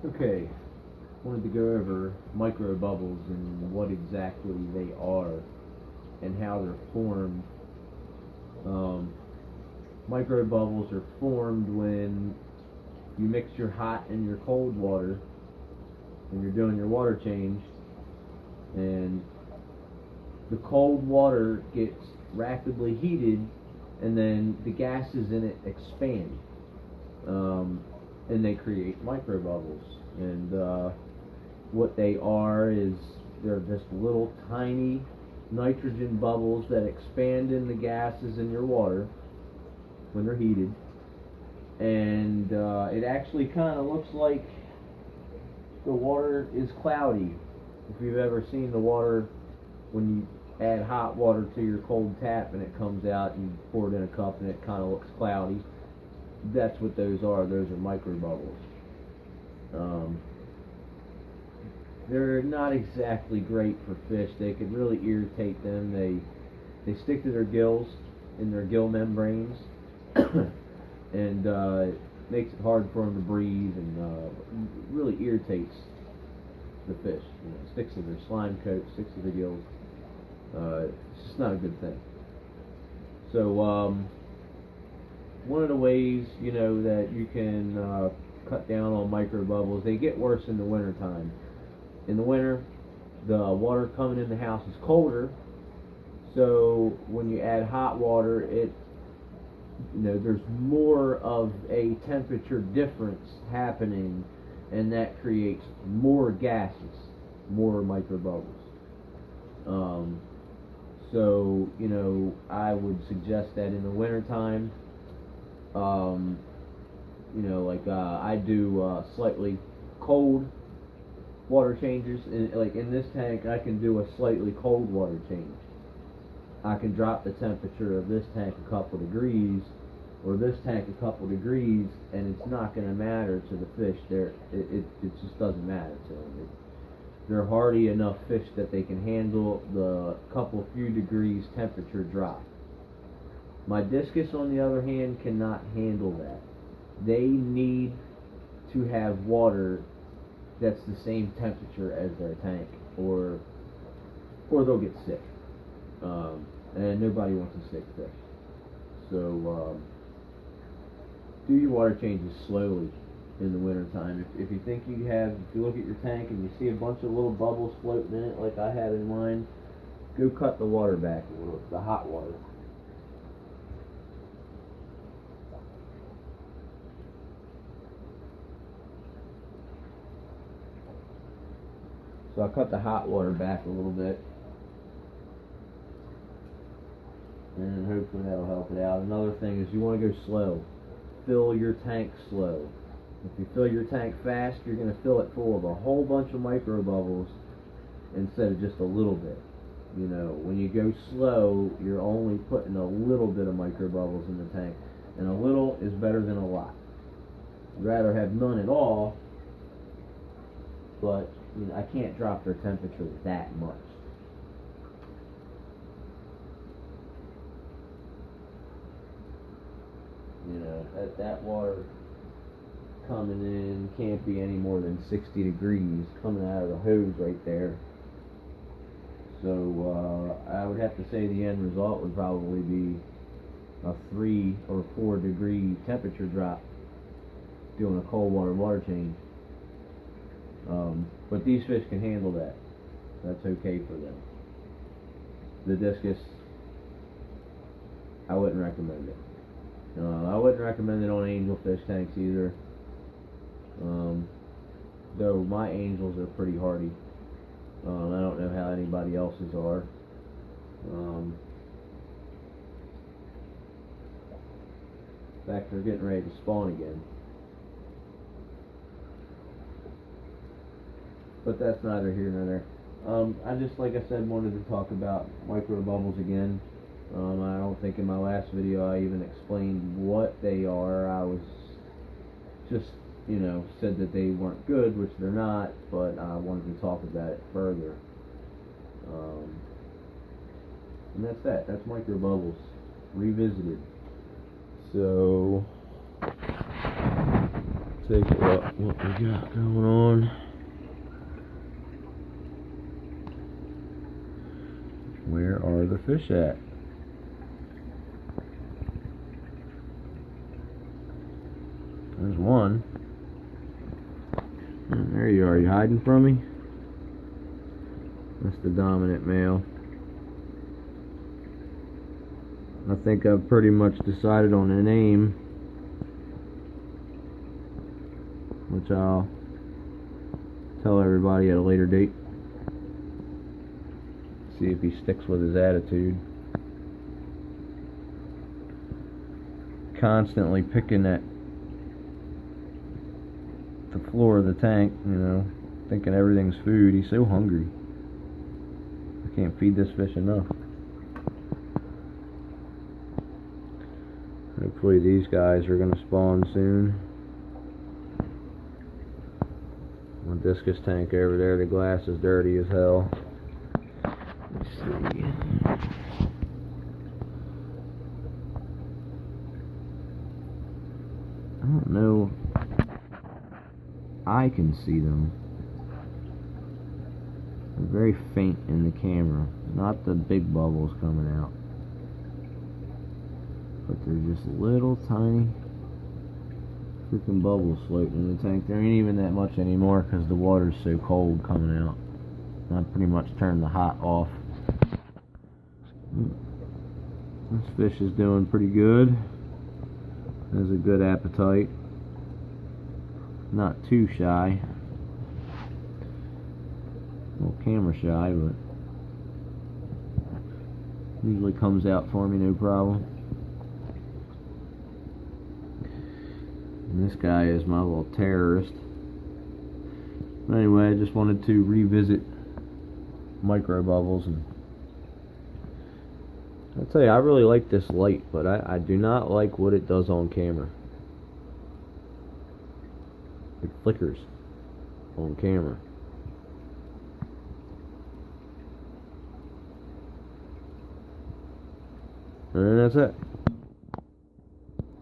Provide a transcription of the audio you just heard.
Okay, wanted to go over microbubbles and what exactly they are and how they're formed. Um, Microbubbles are formed when you mix your hot and your cold water when you're doing your water change, and the cold water gets rapidly heated, and then the gases in it expand, um, and they create microbubbles. And what they are is they're just little tiny nitrogen bubbles that expand in the gases in your water when they're heated, and it actually kind of looks like the water is cloudy. If you've ever seen the water when you add hot water to your cold tap and it comes out and you pour it in a cup and it kind of looks cloudy, that's what those are. Those are microbubbles. Um, they're not exactly great for fish. They can really irritate them. They stick to their gills in their gill membranes, and makes it hard for them to breathe, and really irritates the fish. You know, it sticks to their slime coat, sticks to their gills. It's just not a good thing. So one of the ways that you can cut down on microbubbles, they get worse in the wintertime. In the winter, the water coming in the house is colder, so when you add hot water, there's more of a temperature difference happening, and that creates more gases, more microbubbles. Um, so I would suggest that in the wintertime, I do slightly cold water changes. Like in this tank, I can do a slightly cold water change. I can drop the temperature of this tank a couple degrees, or this tank a couple degrees, and it's not going to matter to the fish. It just doesn't matter to them. They're hardy enough fish that they can handle the few degrees temperature drop. My discus, on the other hand, cannot handle that. They need to have water that's the same temperature as their tank, or they'll get sick. And nobody wants a sick fish. So do your water changes slowly in the wintertime. If you think if you look at your tank and you see a bunch of little bubbles floating in it like I had in mine, go cut the water back a little, the hot water. So I cut the hot water back a little bit, and hopefully that'll help it out. Another thing is you want to go slow. Fill your tank slow. If you fill your tank fast, you're going to fill it full of a whole bunch of microbubbles instead of just a little bit. When you go slow, you're only putting a little bit of microbubbles in the tank, and a little is better than a lot. I'd rather have none at all, but I can't drop their temperature that much. That water coming in can't be any more than 60 degrees coming out of the hose right there. So I would have to say the end result would probably be a 3 or 4 degree temperature drop doing a cold water change. But these fish can handle that. That's okay for them. The discus, I wouldn't recommend it. I wouldn't recommend it on angelfish tanks either. Though my angels are pretty hardy. I don't know how anybody else's are. In fact, they're getting ready to spawn again. But that's neither here nor there. I just, like I said, wanted to talk about microbubbles again. I don't think in my last video I even explained what they are. I was just, said that they weren't good, which they're not, but I wanted to talk about it further. And that's that. That's microbubbles revisited. So take a look what we got going on. Where are the fish at? There's one. There you are. You hiding from me? That's the dominant male. I think I've pretty much decided on a name, which I'll tell everybody at a later date. See if he sticks with his attitude. Constantly picking at the floor of the tank, you know, thinking everything's food. He's so hungry. I can't feed this fish enough. Hopefully these guys are going to spawn soon. My discus tank over there, the glass is dirty as hell. Let's see. I don't know. I can see them. They're very faint in the camera. Not the big bubbles coming out. But they're just little tiny freaking bubbles floating in the tank. There ain't even that much anymore because the water's so cold coming out. I pretty much turned the hot off. This fish is doing pretty good. Has a good appetite. Not too shy. A little camera shy, but usually comes out for me no problem. And this guy is my little terrorist. But anyway, I just wanted to revisit Microbubbles, and I'll tell you, I really like this light, but I do not like what it does on camera. It flickers on camera. And that's it.